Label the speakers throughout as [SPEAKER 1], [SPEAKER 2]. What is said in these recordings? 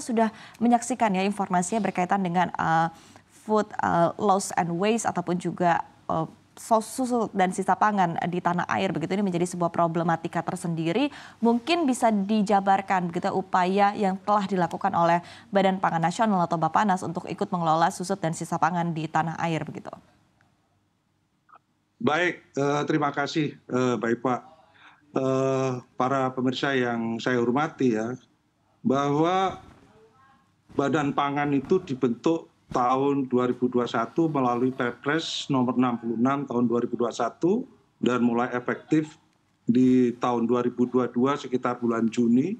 [SPEAKER 1] sudah menyaksikan ya informasinya berkaitan dengan food loss and waste ataupun juga susu dan sisa pangan di tanah air begitu, ini menjadi sebuah problematika tersendiri. Mungkin bisa dijabarkan begitu upaya yang telah dilakukan oleh Badan Pangan Nasional atau Bappenas untuk ikut mengelola susut dan sisa pangan di tanah air begitu.
[SPEAKER 2] Baik, terima kasih baik Pak. Para pemirsa yang saya hormati ya, bahwa Badan Pangan itu dibentuk tahun 2021 melalui Perpres nomor 66 tahun 2021 dan mulai efektif di tahun 2022 sekitar bulan Juni.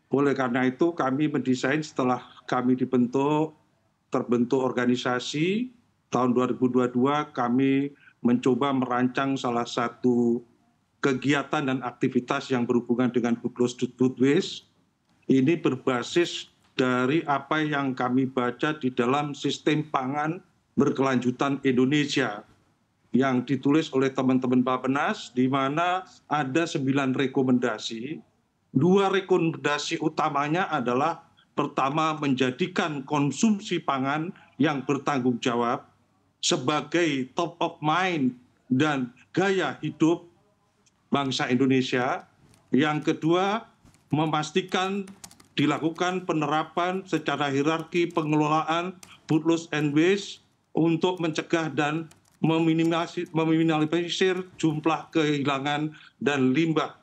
[SPEAKER 2] Oleh karena itu kami mendesain setelah kami terbentuk organisasi tahun 2022, kami mencoba merancang salah satu kegiatan dan aktivitas yang berhubungan dengan food loss dan food waste. Ini berbasis dari apa yang kami baca di dalam sistem pangan berkelanjutan Indonesia yang ditulis oleh teman-teman Bappenas, di mana ada 9 rekomendasi. 2 rekomendasi utamanya adalah pertama, menjadikan konsumsi pangan yang bertanggung jawab sebagai top of mind dan gaya hidup bangsa Indonesia. Yang kedua, memastikan dilakukan penerapan secara hierarki pengelolaan food loss and waste untuk mencegah dan meminimalisir jumlah kehilangan dan limbah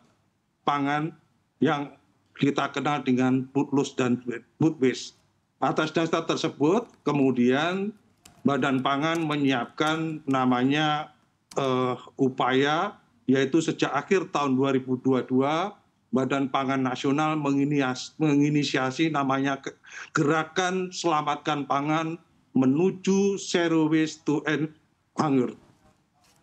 [SPEAKER 2] pangan yang kita kenal dengan food loss dan food waste. Atas dasar tersebut, kemudian Badan Pangan menyiapkan namanya upaya, yaitu sejak akhir tahun 2022, Badan Pangan Nasional menginisiasi namanya Gerakan Selamatkan Pangan menuju Zero Waste to End Hunger.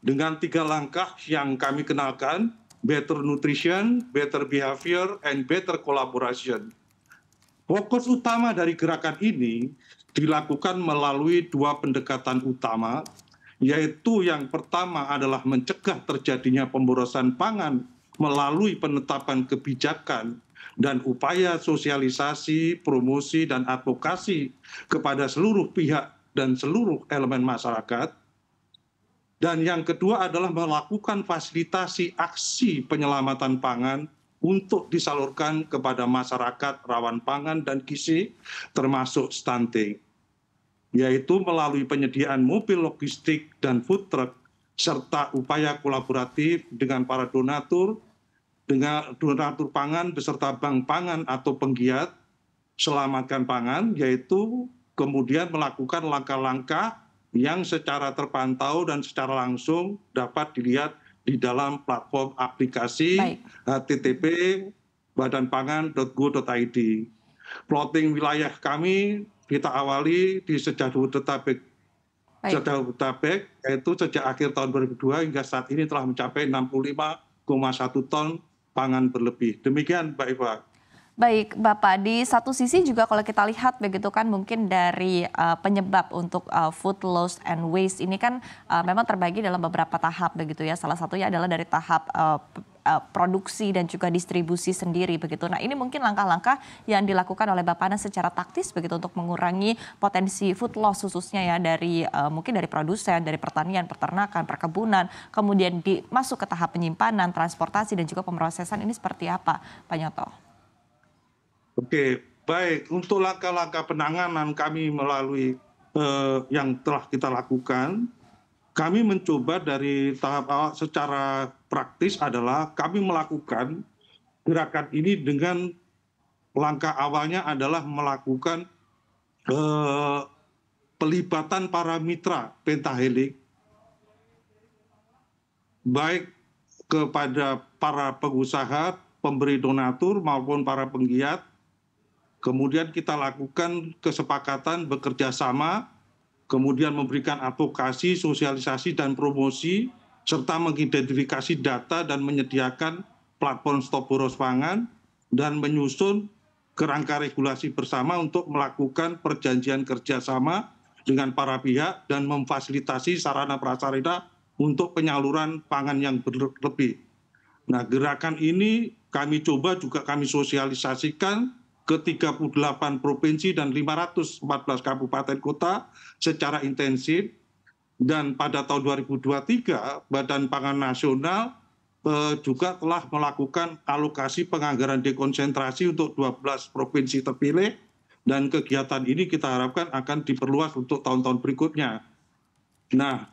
[SPEAKER 2] Dengan 3 langkah yang kami kenalkan, better nutrition, better behavior, and better collaboration. Fokus utama dari gerakan ini dilakukan melalui 2 pendekatan utama, yaitu yang pertama adalah mencegah terjadinya pemborosan pangan melalui penetapan kebijakan dan upaya sosialisasi, promosi, dan advokasi kepada seluruh pihak dan seluruh elemen masyarakat. Dan yang kedua adalah melakukan fasilitasi aksi penyelamatan pangan untuk disalurkan kepada masyarakat rawan pangan dan gizi, termasuk stunting, yaitu melalui penyediaan mobil logistik dan food truck, serta upaya kolaboratif dengan para donatur pangan beserta bank pangan atau penggiat selamatkan pangan, yaitu kemudian melakukan langkah-langkah yang secara terpantau dan secara langsung dapat dilihat di dalam platform aplikasi http badanpangan.go.id. Plotting wilayah kami kita awali di Sejabodetabek, yaitu sejak akhir tahun 2002 hingga saat ini telah mencapai 65,1 ton pangan berlebih. Demikian Mbak Eva.
[SPEAKER 1] Baik Bapak, di satu sisi juga kalau kita lihat begitu kan mungkin dari penyebab untuk food loss and waste ini kan memang terbagi dalam beberapa tahap begitu ya. Salah satunya adalah dari tahap produksi dan juga distribusi sendiri begitu. Nah ini mungkin langkah-langkah yang dilakukan oleh Bappenas secara taktis begitu untuk mengurangi potensi food loss khususnya ya dari mungkin dari produsen, dari pertanian, peternakan, perkebunan, kemudian masuk ke tahap penyimpanan, transportasi dan juga pemrosesan, ini seperti apa Pak Nyoto?
[SPEAKER 2] Oke, baik. Untuk langkah-langkah penanganan kami melalui yang telah kita lakukan, kami mencoba dari tahap awal secara praktis adalah kami melakukan gerakan ini dengan langkah awalnya adalah melakukan pelibatan para mitra pentahelix, baik kepada para pengusaha, pemberi donatur maupun para penggiat. Kemudian kita lakukan kesepakatan bekerja sama, kemudian memberikan advokasi, sosialisasi, dan promosi, serta mengidentifikasi data dan menyediakan platform stop boros pangan, dan menyusun kerangka regulasi bersama untuk melakukan perjanjian kerjasama dengan para pihak dan memfasilitasi sarana prasarana untuk penyaluran pangan yang berlebih. Nah, gerakan ini kami coba juga kami sosialisasikan ke 38 provinsi dan 514 kabupaten kota secara intensif. Dan pada tahun 2023 Badan Pangan Nasional juga telah melakukan alokasi penganggaran dekonsentrasi untuk 12 provinsi terpilih, dan kegiatan ini kita harapkan akan diperluas untuk tahun-tahun berikutnya. Nah,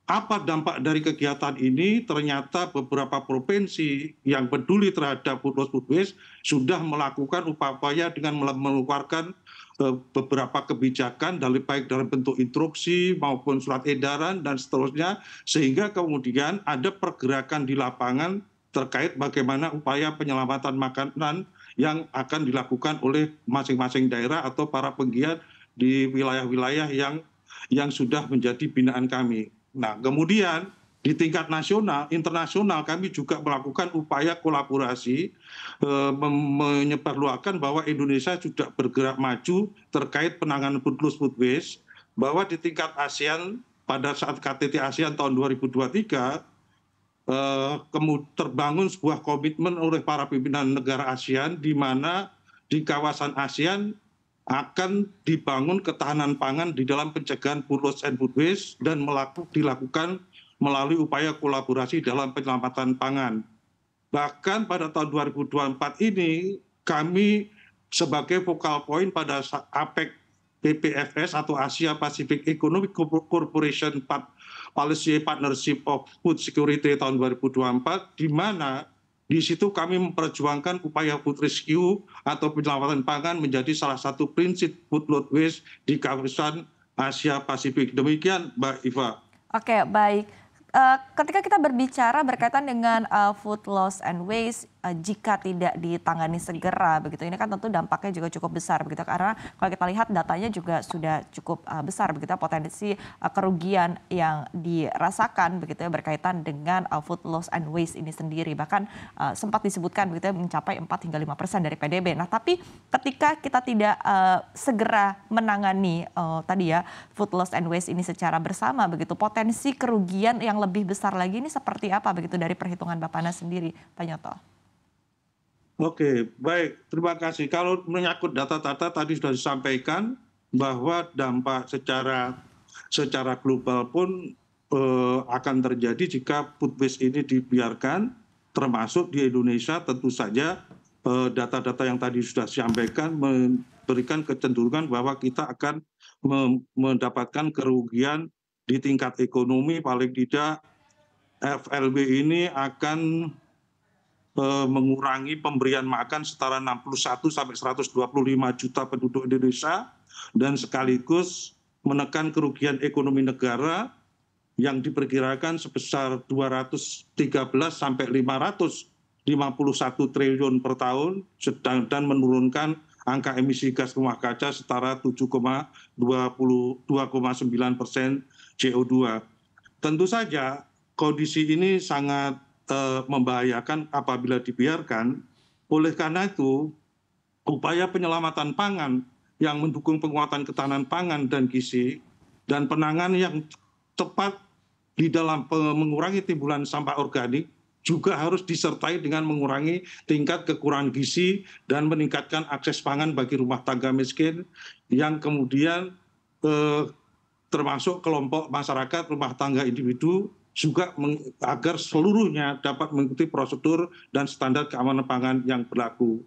[SPEAKER 2] apa dampak dari kegiatan ini? Ternyata beberapa provinsi yang peduli terhadap food loss food waste sudah melakukan upaya dengan mengeluarkan beberapa kebijakan, baik dalam bentuk instruksi maupun surat edaran dan seterusnya, sehingga kemudian ada pergerakan di lapangan terkait bagaimana upaya penyelamatan makanan yang akan dilakukan oleh masing-masing daerah atau para penggiat di wilayah-wilayah yang sudah menjadi binaan kami. Nah, kemudian di tingkat nasional, internasional kami juga melakukan upaya kolaborasi, menyebarluaskan bahwa Indonesia sudah bergerak maju terkait penanganan food loss food waste, bahwa di tingkat ASEAN pada saat KTT ASEAN tahun 2023 terbangun sebuah komitmen oleh para pimpinan negara ASEAN di mana di kawasan ASEAN akan dibangun ketahanan pangan di dalam pencegahan food loss and food waste dan dilakukan melalui upaya kolaborasi dalam penyelamatan pangan. Bahkan pada tahun 2024 ini kami sebagai focal point pada APEC PPFS atau Asia Pacific Economic Cooperation Policy Partnership of Food Security tahun 2024, di mana di situ kami memperjuangkan upaya food rescue atau penyelamatan pangan menjadi salah satu prinsip food loss waste di kawasan Asia Pasifik. Demikian Mbak Iva.
[SPEAKER 1] Oke, baik. Ketika kita berbicara berkaitan dengan food loss and waste, jika tidak ditangani segera begitu, ini kan tentu dampaknya juga cukup besar begitu, karena kalau kita lihat datanya juga sudah cukup besar begitu, potensi kerugian yang dirasakan begitu ya berkaitan dengan food loss and waste ini sendiri, bahkan sempat disebutkan begitu ya mencapai 4 hingga 5% dari PDB. Nah, tapi ketika kita tidak segera menangani tadi ya food loss and waste ini secara bersama begitu, potensi kerugian yang lebih besar lagi ini seperti apa begitu dari perhitungan Bappenas sendiri, Pak Nyoto?
[SPEAKER 2] Oke, baik. Terima kasih. Kalau menyangkut data-data tadi sudah disampaikan bahwa dampak secara global pun akan terjadi jika food waste ini dibiarkan, termasuk di Indonesia. Tentu saja data-data yang tadi sudah disampaikan memberikan kecenderungan bahwa kita akan mendapatkan kerugian di tingkat ekonomi. Paling tidak FLB ini akan mengurangi pemberian makan setara 61 sampai 125 juta penduduk Indonesia, dan sekaligus menekan kerugian ekonomi negara yang diperkirakan sebesar 213 sampai 551 triliun per tahun, dan menurunkan angka emisi gas rumah kaca setara 7,2,9% CO2. Tentu saja kondisi ini sangat membahayakan apabila dibiarkan. Oleh karena itu, upaya penyelamatan pangan yang mendukung penguatan ketahanan pangan dan gizi dan penanganan yang tepat di dalam mengurangi timbulan sampah organik juga harus disertai dengan mengurangi tingkat kekurangan gizi dan meningkatkan akses pangan bagi rumah tangga miskin, yang kemudian termasuk kelompok masyarakat rumah tangga individu, juga agar seluruhnya dapat mengikuti prosedur dan standar keamanan pangan yang berlaku.